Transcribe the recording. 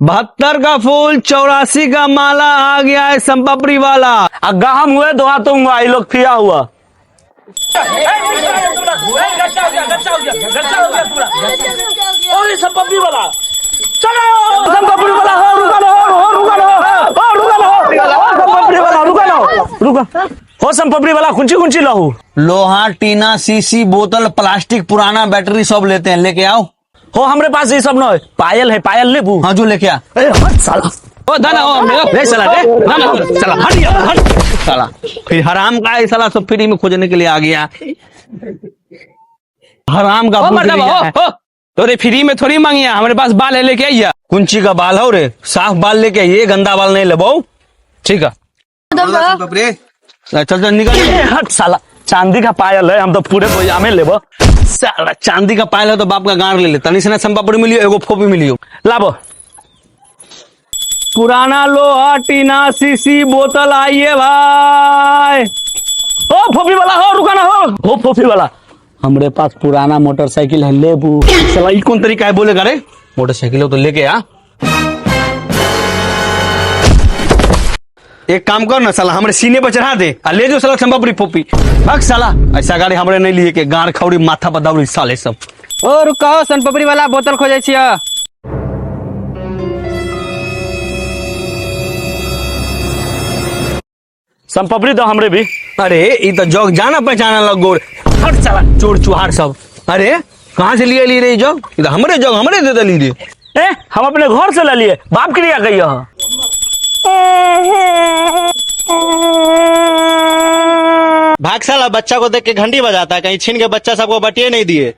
72 का फूल 84 का माला आ गया है संपापड़ी वाला। अग्गा हम हुए दो हाथों में आई लोग फिया हुआ। संपापड़ी वाला चलो, संपापड़ी वाला हो, रुका हो संपापड़ी वाला कुंची कुंची लहू। लोहा, टीना, सीसी, बोतल, प्लास्टिक, पुराना बैटरी सब लेते हैं, लेके आओ। हो हमरे पास ये सब न है। पायल है, पायल लेबू। हाँ जो लेके आ। साला ओ दाना ओ मेरा ले साला रे दाना साला हट गया हट साला। फिर हराम का है साला, सब फ्री में खोजने के लिए आ गया। हराम का मतलब हो तो फ्री में थोड़ी मांगिया, हमारे पास बाल है, लेके आइया। कुंची का बाल हो रे, साफ बाल लेके आइए, गंदा बाल नहीं लेबो। ठीक है चल चल निकल। हट साला, चांदी का पायल है, हम तो पूरे में लेबो। साला चांदी का पायल है तो बाप का गांड ले ले। तनी से ना संपापड़ी मिलियो, एगो फोपी मिलियो। लाबो पुराना लोहा, टीना, सीसी, बोतल आइए भाई। ओ फोफी वाला हो, रुका ना हो फोफी वाला। हमरे पास पुराना मोटरसाइकिल है, लेबू। साला ई कौन तरीका है बोलेगा रे? मोटरसाइकिल हो तो लेके आ। एक काम कर ना साला, हमरे सीने पर चढ़ा दे आ ले जो साला संपापड़ी फोपी। भाग साला, ऐसा गाड़ी हमरे नहीं लिए के गाड़ खौड़ी माथा पर दौड़ी साले सब। ओ रुको, संपापड़ी वाला बोतल खोजे छिया। संपापड़ी तो हमरे भी। अरे ये तो जग जाना पहचाना लग गोर। हट साला चोर चुहार सब। अरे कहाँ से लिए ली रे जग? ये तो हमरे जग हमरे दे ली रे। हम अपने घर से ले लिए, बाप के लिए गई हो। भाग साला, बच्चा को देख के घंटी बजाता है, कहीं छीन के बच्चा सबको बटिए नहीं दिए।